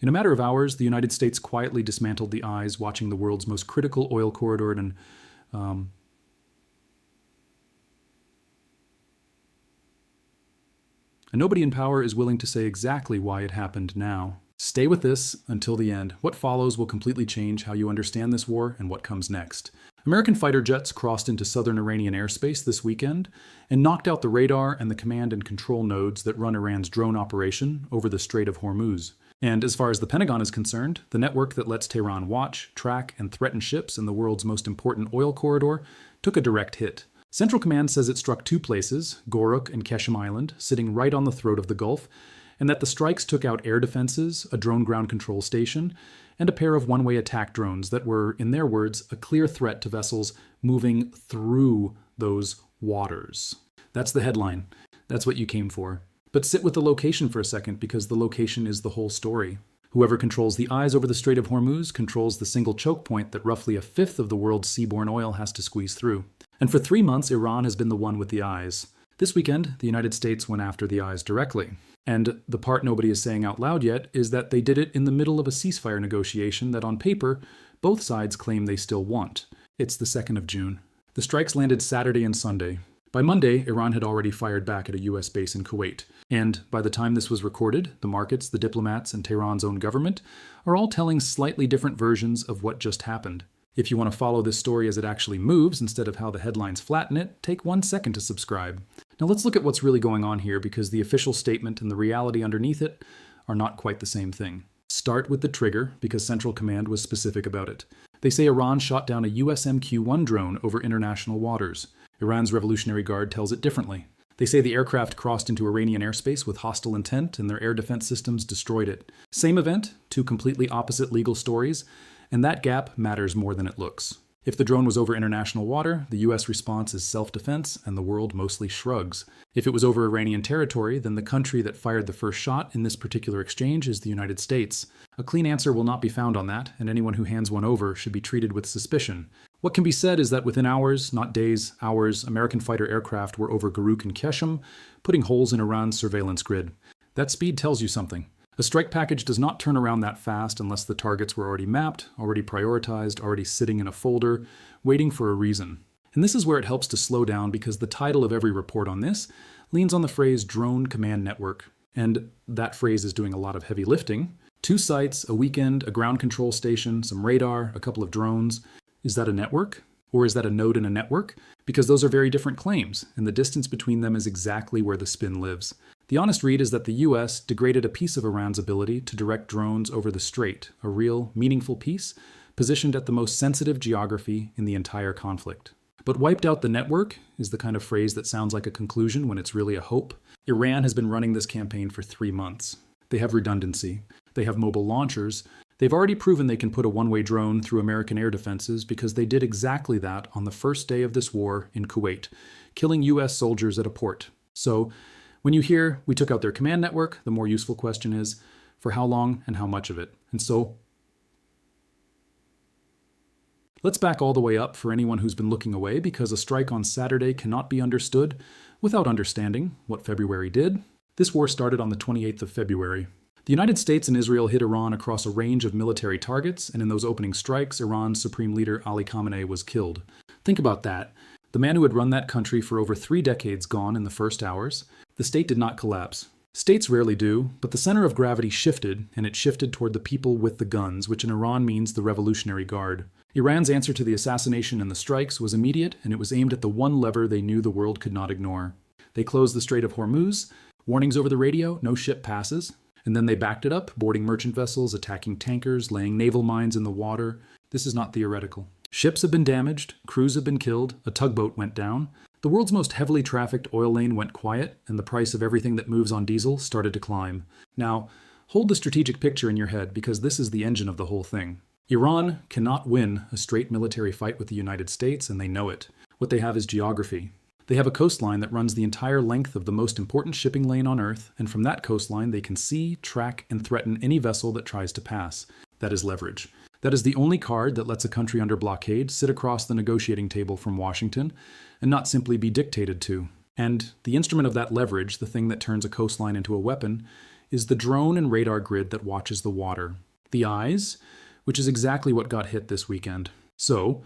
In a matter of hours, the United States quietly dismantled the eyes, watching the world's most critical oil corridor um, and nobody in power is willing to say exactly why it happened now. Stay with this until the end. What follows will completely change how you understand this war and what comes next. American fighter jets crossed into southern Iranian airspace this weekend and knocked out the radar and the command and control nodes that run Iran's drone operation over the Strait of Hormuz. And as far as the Pentagon is concerned, the network that lets Tehran watch, track, and threaten ships in the world's most important oil corridor took a direct hit. Central Command says it struck two places, Goruk and Keshem Island, sitting right on the throat of the Gulf, and that the strikes took out air defenses, a drone ground control station, and a pair of one-way attack drones that were, in their words, a clear threat to vessels moving through those waters. That's the headline. That's what you came for. But sit with the location for a second, because the location is the whole story. Whoever controls the eyes over the Strait of Hormuz controls the single choke point that roughly a fifth of the world's seaborne oil has to squeeze through. And for 3 months, Iran has been the one with the eyes. This weekend, the United States went after the eyes directly. And the part nobody is saying out loud yet is that they did it in the middle of a ceasefire negotiation that on paper, both sides claim they still want. It's the 2nd of June. The strikes landed Saturday and Sunday. By Monday, Iran had already fired back at a U.S. base in Kuwait. And by the time this was recorded, the markets, the diplomats, and Tehran's own government are all telling slightly different versions of what just happened. If you want to follow this story as it actually moves instead of how the headlines flatten it, take 1 second to subscribe. Now let's look at what's really going on here, because the official statement and the reality underneath it are not quite the same thing. Start with the trigger, because Central Command was specific about it. They say Iran shot down a US MQ-1 drone over international waters. Iran's Revolutionary Guard tells it differently. They say the aircraft crossed into Iranian airspace with hostile intent and their air defense systems destroyed it. Same event, two completely opposite legal stories, and that gap matters more than it looks. If the drone was over international water, the US response is self-defense, and the world mostly shrugs. If it was over Iranian territory, then the country that fired the first shot in this particular exchange is the United States. A clean answer will not be found on that, and anyone who hands one over should be treated with suspicion. What can be said is that within hours, not days, hours, American fighter aircraft were over Goruk and Keshem, putting holes in Iran's surveillance grid. That speed tells you something. A strike package does not turn around that fast unless the targets were already mapped, already prioritized, already sitting in a folder, waiting for a reason. And this is where it helps to slow down, because the title of every report on this leans on the phrase drone command network. And that phrase is doing a lot of heavy lifting. 2 sites, a weekend, a ground control station, some radar, a couple of drones. Is that a network? Or is that a node in a network? Because those are very different claims, and the distance between them is exactly where the spin lives. The honest read is that the US degraded a piece of Iran's ability to direct drones over the strait, a real, meaningful piece, positioned at the most sensitive geography in the entire conflict. But wiped out the network is the kind of phrase that sounds like a conclusion when it's really a hope. Iran has been running this campaign for 3 months. They have redundancy. They have mobile launchers. They've already proven they can put a one-way drone through American air defenses, because they did exactly that on the first day of this war in Kuwait, killing US soldiers at a port. So, when you hear, we took out their command network, the more useful question is, for how long and how much of it? And so, let's back all the way up for anyone who's been looking away, because a strike on Saturday cannot be understood without understanding what February did. This war started on the 28th of February. The United States and Israel hit Iran across a range of military targets, and in those opening strikes, Iran's supreme leader Ali Khamenei was killed. Think about that. The man who had run that country for over 3 decades gone in the first hours. The state did not collapse. States rarely do, but the center of gravity shifted, and it shifted toward the people with the guns, which in Iran means the Revolutionary Guard. Iran's answer to the assassination and the strikes was immediate, and it was aimed at the one lever they knew the world could not ignore. They closed the Strait of Hormuz, warnings over the radio, no ship passes, and then they backed it up, boarding merchant vessels, attacking tankers, laying naval mines in the water. This is not theoretical. Ships have been damaged, crews have been killed, a tugboat went down. The world's most heavily trafficked oil lane went quiet, and the price of everything that moves on diesel started to climb. Now, hold the strategic picture in your head, because this is the engine of the whole thing. Iran cannot win a straight military fight with the United States, and they know it. What they have is geography. They have a coastline that runs the entire length of the most important shipping lane on Earth, and from that coastline they can see, track, and threaten any vessel that tries to pass. That is leverage. That is the only card that lets a country under blockade sit across the negotiating table from Washington and not simply be dictated to. And the instrument of that leverage, the thing that turns a coastline into a weapon, is the drone and radar grid that watches the water. The eyes, which is exactly what got hit this weekend. So,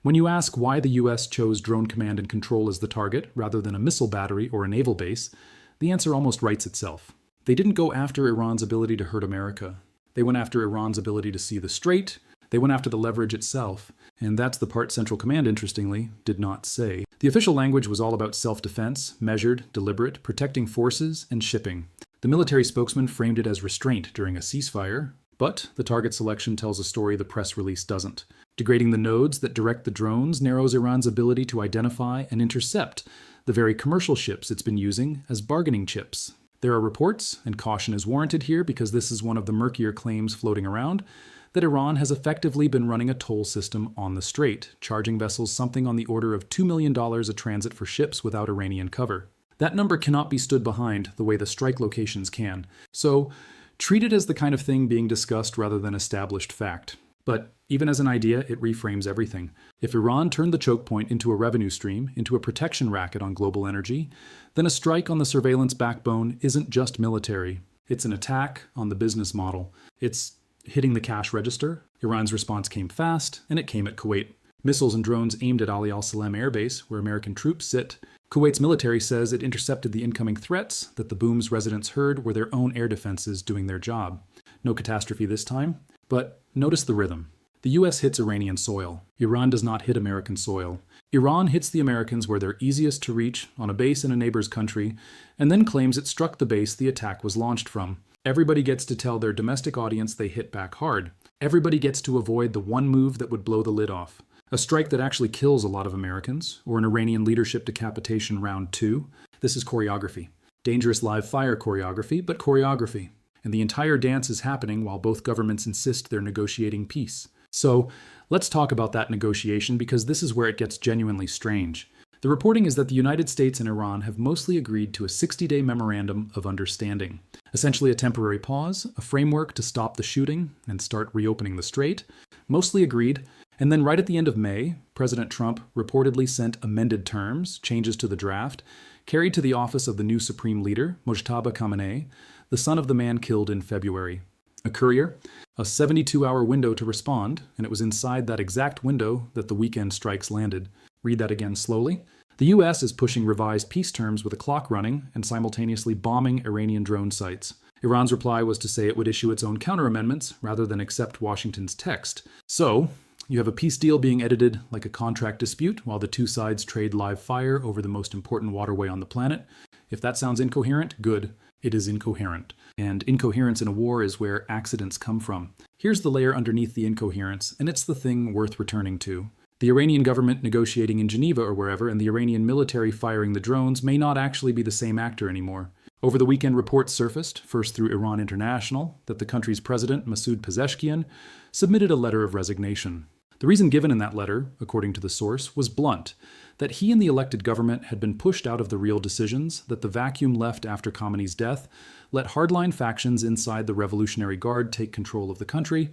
when you ask why the US chose drone command and control as the target rather than a missile battery or a naval base, the answer almost writes itself. They didn't go after Iran's ability to hurt America. They went after Iran's ability to see the strait. They went after the leverage itself. And that's the part Central Command, interestingly, did not say. The official language was all about self-defense, measured, deliberate, protecting forces, and shipping. The military spokesman framed it as restraint during a ceasefire, but the target selection tells a story the press release doesn't. Degrading the nodes that direct the drones narrows Iran's ability to identify and intercept the very commercial ships it's been using as bargaining chips. There are reports, and caution is warranted here because this is one of the murkier claims floating around, that Iran has effectively been running a toll system on the strait, charging vessels something on the order of $2 million a transit for ships without Iranian cover. That number cannot be stood behind the way the strike locations can, so treat it as the kind of thing being discussed rather than established fact. But even as an idea, it reframes everything. If Iran turned the choke point into a revenue stream, into a protection racket on global energy, then a strike on the surveillance backbone isn't just military. It's an attack on the business model. It's hitting the cash register. Iran's response came fast, and it came at Kuwait. Missiles and drones aimed at Ali al-Salem Air Base, where American troops sit. Kuwait's military says it intercepted the incoming threats that the boom's residents heard were their own air defenses doing their job. No catastrophe this time, but notice the rhythm. The US hits Iranian soil. Iran does not hit American soil. Iran hits the Americans where they're easiest to reach, on a base in a neighbor's country, and then claims it struck the base the attack was launched from. Everybody gets to tell their domestic audience they hit back hard. Everybody gets to avoid the one move that would blow the lid off. A strike that actually kills a lot of Americans, or an Iranian leadership decapitation round 2. This is choreography. Dangerous live fire choreography, but choreography. And the entire dance is happening while both governments insist they're negotiating peace. So, let's talk about that negotiation because this is where it gets genuinely strange. The reporting is that the United States and Iran have mostly agreed to a 60-day memorandum of understanding. Essentially a temporary pause, a framework to stop the shooting and start reopening the strait. Mostly agreed. And then right at the end of May, President Trump reportedly sent amended terms, changes to the draft, carried to the office of the new supreme leader, Mojtaba Khamenei, the son of the man killed in February. A courier, a 72-hour window to respond, and it was inside that exact window that the weekend strikes landed. Read that again slowly. The US is pushing revised peace terms with a clock running and simultaneously bombing Iranian drone sites. Iran's reply was to say it would issue its own counter-amendments rather than accept Washington's text. So, you have a peace deal being edited like a contract dispute while the two sides trade live fire over the most important waterway on the planet. If that sounds incoherent, good. It is incoherent. And incoherence in a war is where accidents come from. Here's the layer underneath the incoherence, and it's the thing worth returning to. The Iranian government negotiating in Geneva or wherever, and the Iranian military firing the drones may not actually be the same actor anymore. Over the weekend, reports surfaced, first through Iran International, that the country's president, Masoud Pezeshkian, submitted a letter of resignation. The reason given in that letter, according to the source, was blunt, that he and the elected government had been pushed out of the real decisions, that the vacuum left after Khamenei's death let hardline factions inside the Revolutionary Guard take control of the country,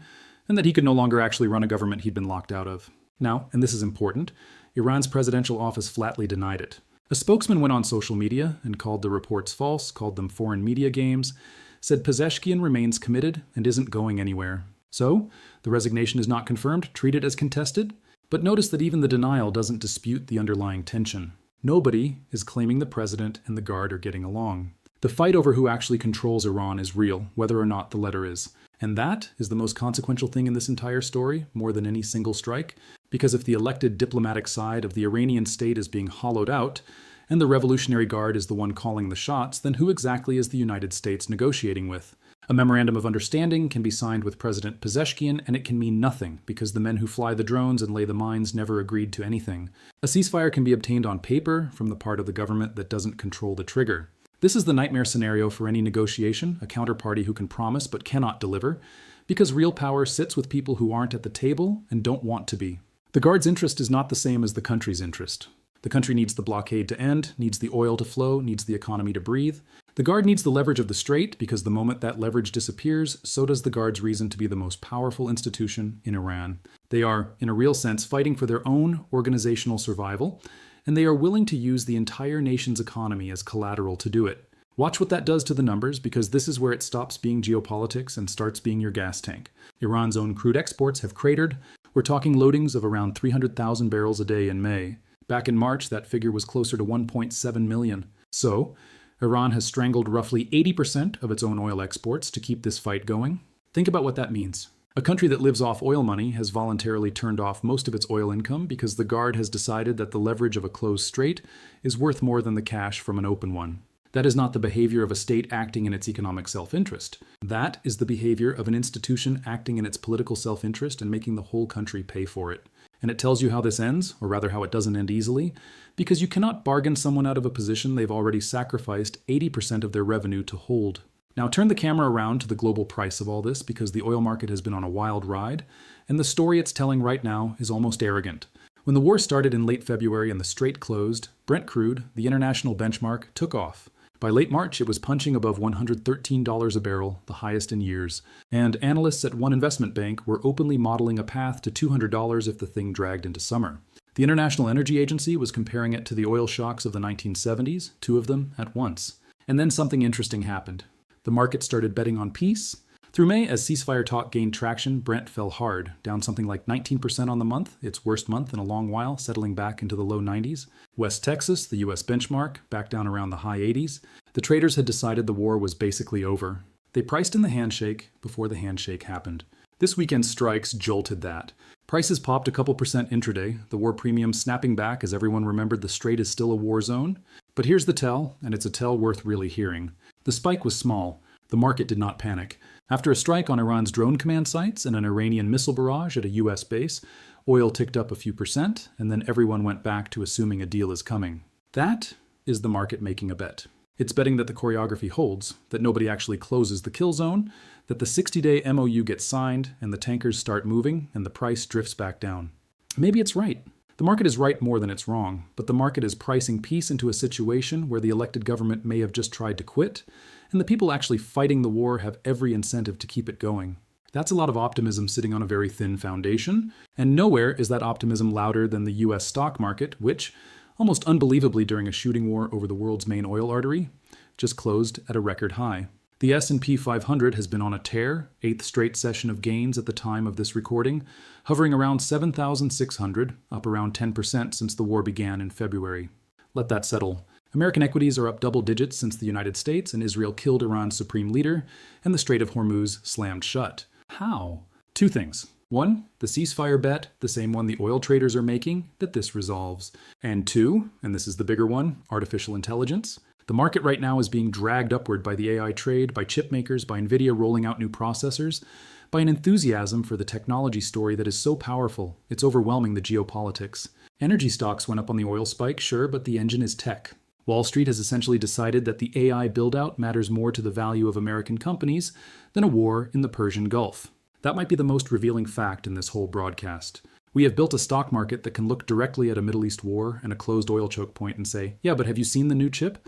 and that he could no longer actually run a government he'd been locked out of. Now, and this is important, Iran's presidential office flatly denied it. A spokesman went on social media and called the reports false, called them foreign media games, said Pezeshkian remains committed and isn't going anywhere. So, the resignation is not confirmed, treat it as contested, but notice that even the denial doesn't dispute the underlying tension. Nobody is claiming the president and the guard are getting along. The fight over who actually controls Iran is real, whether or not the letter is. And that is the most consequential thing in this entire story, more than any single strike, because if the elected diplomatic side of the Iranian state is being hollowed out, and the Revolutionary Guard is the one calling the shots, then who exactly is the United States negotiating with? A memorandum of understanding can be signed with President Pezeshkian, and it can mean nothing, because the men who fly the drones and lay the mines never agreed to anything. A ceasefire can be obtained on paper from the part of the government that doesn't control the trigger. This is the nightmare scenario for any negotiation, a counterparty who can promise but cannot deliver, because real power sits with people who aren't at the table and don't want to be. The Guard's interest is not the same as the country's interest. The country needs the blockade to end, needs the oil to flow, needs the economy to breathe. The Guard needs the leverage of the Strait because the moment that leverage disappears, so does the Guard's reason to be the most powerful institution in Iran. They are, in a real sense, fighting for their own organizational survival, and they are willing to use the entire nation's economy as collateral to do it. Watch what that does to the numbers, because this is where it stops being geopolitics and starts being your gas tank. Iran's own crude exports have cratered. We're talking loadings of around 300,000 barrels a day in May. Back in March, that figure was closer to 1.7 million. So, Iran has strangled roughly 80% of its own oil exports to keep this fight going. Think about what that means. A country that lives off oil money has voluntarily turned off most of its oil income because the Guard has decided that the leverage of a closed strait is worth more than the cash from an open one. That is not the behavior of a state acting in its economic self-interest. That is the behavior of an institution acting in its political self-interest and making the whole country pay for it. And it tells you how this ends, or rather how it doesn't end easily, because you cannot bargain someone out of a position they've already sacrificed 80% of their revenue to hold. Now turn the camera around to the global price of all this, because the oil market has been on a wild ride, and the story it's telling right now is almost arrogant. When the war started in late February and the strait closed, Brent crude, the international benchmark, took off. By late March, it was punching above $113 a barrel, the highest in years, and analysts at one investment bank were openly modeling a path to $200 if the thing dragged into summer. The International Energy Agency was comparing it to the oil shocks of the 1970s, two of them at once. And then something interesting happened. The market started betting on peace. Through May, as ceasefire talk gained traction, Brent fell hard, down something like 19% on the month, its worst month in a long while, settling back into the low 90s. West Texas, the US benchmark, back down around the high 80s. The traders had decided the war was basically over. They priced in the handshake before the handshake happened. This weekend's strikes jolted that. Prices popped a couple percent intraday, the war premium snapping back as everyone remembered the strait is still a war zone. But here's the tell, and it's a tell worth really hearing. The spike was small. The market did not panic. After a strike on Iran's drone command sites and an Iranian missile barrage at a US base, oil ticked up a few percent, and then everyone went back to assuming a deal is coming. That is the market making a bet. It's betting that the choreography holds, that nobody actually closes the kill zone, that the 60-day MOU gets signed, and the tankers start moving, and the price drifts back down. Maybe it's right. The market is right more than it's wrong, but the market is pricing peace into a situation where the elected government may have just tried to quit, and the people actually fighting the war have every incentive to keep it going. That's a lot of optimism sitting on a very thin foundation, and nowhere is that optimism louder than the US stock market, which, almost unbelievably during a shooting war over the world's main oil artery, just closed at a record high. The S&P 500 has been on a tear, 8th straight session of gains at the time of this recording, hovering around 7,600, up around 10% since the war began in February. Let that settle. American equities are up double digits since the United States and Israel killed Iran's supreme leader, and the Strait of Hormuz slammed shut. How? Two things. One, the ceasefire bet, the same one the oil traders are making, that this resolves. And two, and this is the bigger one, artificial intelligence. The market right now is being dragged upward by the AI trade, by chip makers, by NVIDIA rolling out new processors, by an enthusiasm for the technology story that is so powerful, it's overwhelming the geopolitics. Energy stocks went up on the oil spike, sure, but the engine is tech. Wall Street has essentially decided that the AI build-out matters more to the value of American companies than a war in the Persian Gulf. That might be the most revealing fact in this whole broadcast. We have built a stock market that can look directly at a Middle East war and a closed oil choke point and say, yeah, but have you seen the new chip?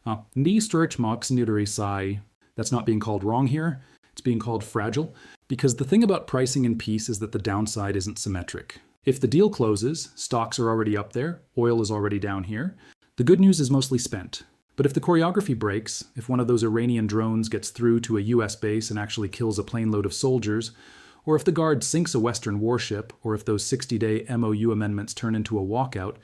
That's not being called wrong here. It's being called fragile, because the thing about pricing in peace is that the downside isn't symmetric. If the deal closes, stocks are already up there, oil is already down here. The good news is mostly spent. But if the choreography breaks, if one of those Iranian drones gets through to a US base and actually kills a plane load of soldiers, or if the Guard sinks a Western warship, or if those 60-day MOU amendments turn into a walkout,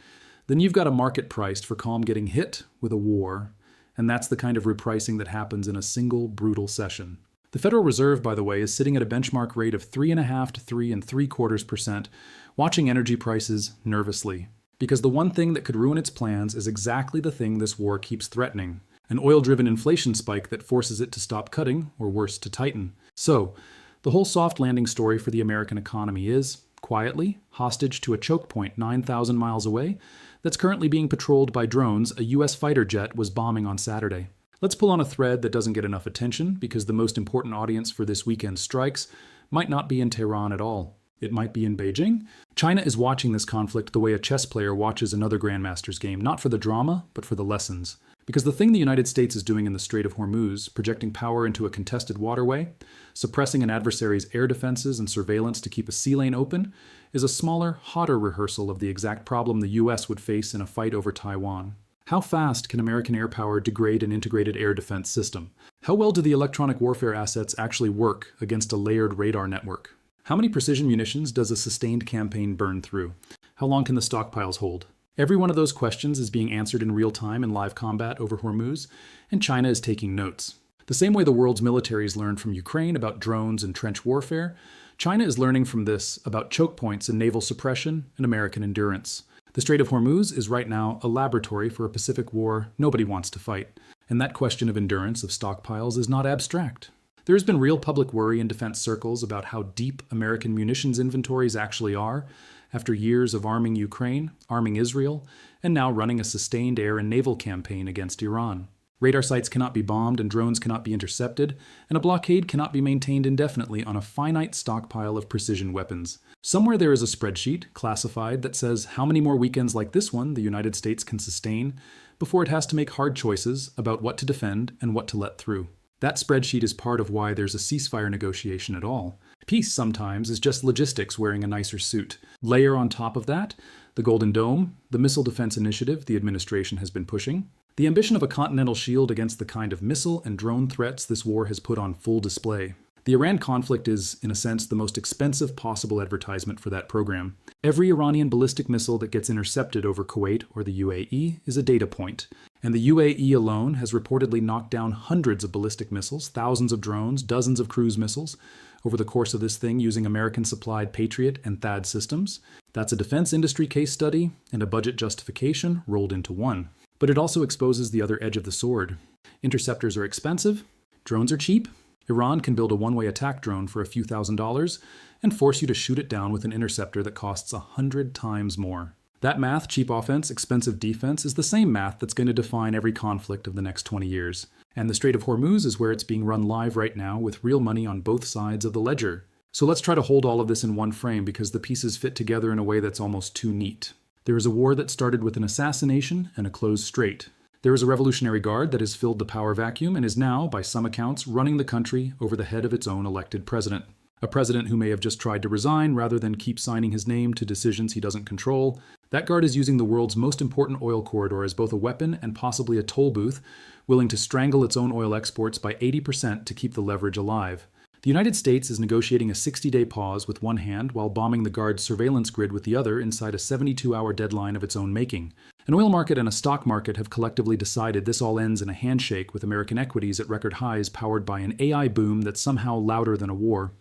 then you've got a market priced for calm getting hit with a war. And that's the kind of repricing that happens in a single brutal session. The Federal Reserve, by the way, is sitting at a benchmark rate of 3.5% to 3.75%, watching energy prices nervously. Because the one thing that could ruin its plans is exactly the thing this war keeps threatening. An oil-driven inflation spike that forces it to stop cutting, or worse, to tighten. So, the whole soft landing story for the American economy is, quietly, hostage to a choke point 9,000 miles away that's currently being patrolled by drones a US fighter jet was bombing on Saturday. Let's pull on a thread that doesn't get enough attention because the most important audience for this weekend's strikes might not be in Tehran at all. It might be in Beijing. China is watching this conflict the way a chess player watches another grandmaster's game, not for the drama, but for the lessons. Because the thing the United States is doing in the Strait of Hormuz, projecting power into a contested waterway, suppressing an adversary's air defenses and surveillance to keep a sea lane open, is a smaller, hotter rehearsal of the exact problem the US would face in a fight over Taiwan. How fast can American air power degrade an integrated air defense system? How well do the electronic warfare assets actually work against a layered radar network? How many precision munitions does a sustained campaign burn through? How long can the stockpiles hold? Every one of those questions is being answered in real time in live combat over Hormuz, and China is taking notes. The same way the world's militaries learned from Ukraine about drones and trench warfare, China is learning from this about choke points and naval suppression and American endurance. The Strait of Hormuz is right now a laboratory for a Pacific war nobody wants to fight, and that question of endurance of stockpiles is not abstract. There has been real public worry in defense circles about how deep American munitions inventories actually are after years of arming Ukraine, arming Israel, and now running a sustained air and naval campaign against Iran. Radar sites cannot be bombed and drones cannot be intercepted, and a blockade cannot be maintained indefinitely on a finite stockpile of precision weapons. Somewhere there is a spreadsheet, classified, that says how many more weekends like this one the United States can sustain before it has to make hard choices about what to defend and what to let through. That spreadsheet is part of why there's a ceasefire negotiation at all. Peace sometimes is just logistics wearing a nicer suit. Layer on top of that the Golden Dome, the missile defense initiative the administration has been pushing, the ambition of a continental shield against the kind of missile and drone threats this war has put on full display. The Iran conflict is, in a sense, the most expensive possible advertisement for that program. Every Iranian ballistic missile that gets intercepted over Kuwait or the UAE is a data point, and the UAE alone has reportedly knocked down hundreds of ballistic missiles, thousands of drones, dozens of cruise missiles over the course of this thing using American-supplied Patriot and THAAD systems. That's a defense industry case study and a budget justification rolled into one. But it also exposes the other edge of the sword. Interceptors are expensive, drones are cheap. Iran can build a one-way attack drone for a few $1,000s and force you to shoot it down with an interceptor that costs 100 times more. That math, cheap offense, expensive defense, is the same math that's going to define every conflict of the next 20 years. And the Strait of Hormuz is where it's being run live right now with real money on both sides of the ledger. So let's try to hold all of this in one frame because the pieces fit together in a way that's almost too neat. There is a war that started with an assassination and a closed strait. There is a Revolutionary Guard that has filled the power vacuum and is now, by some accounts, running the country over the head of its own elected president. A president who may have just tried to resign rather than keep signing his name to decisions he doesn't control. That guard is using the world's most important oil corridor as both a weapon and possibly a toll booth, willing to strangle its own oil exports by 80% to keep the leverage alive. The United States is negotiating a 60-day pause with one hand while bombing the Guard's surveillance grid with the other inside a 72-hour deadline of its own making. An oil market and a stock market have collectively decided this all ends in a handshake with American equities at record highs powered by an AI boom that's somehow louder than a war.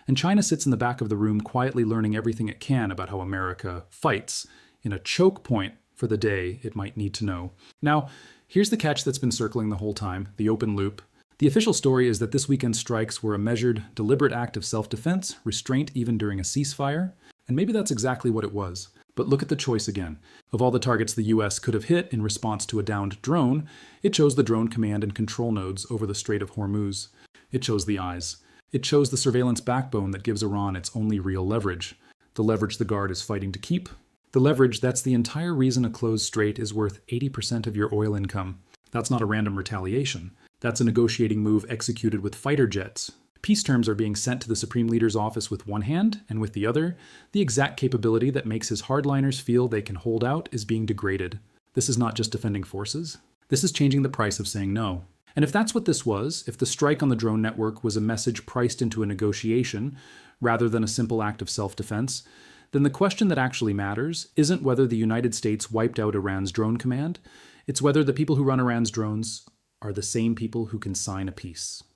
And China sits in the back of the room quietly learning everything it can about how America fights in a choke point for the day it might need to know. Now, here's the catch that's been circling the whole time, the open loop. The official story is that this weekend's strikes were a measured, deliberate act of self-defense, restraint even during a ceasefire, and maybe that's exactly what it was. But look at the choice again. Of all the targets the US could have hit in response to a downed drone, it chose the drone command and control nodes over the Strait of Hormuz. It chose the eyes. It chose the surveillance backbone that gives Iran its only real leverage. The leverage the Guard is fighting to keep. The leverage that's the entire reason a closed strait is worth 80% of your oil income. That's not a random retaliation. That's a negotiating move executed with fighter jets. Peace terms are being sent to the Supreme Leader's office with one hand, and with the other, the exact capability that makes his hardliners feel they can hold out is being degraded. This is not just defending forces. This is changing the price of saying no. And if that's what this was, if the strike on the drone network was a message priced into a negotiation, rather than a simple act of self-defense, then the question that actually matters isn't whether the United States wiped out Iran's drone command, it's whether the people who run Iran's drones are the same people who can sign a peace.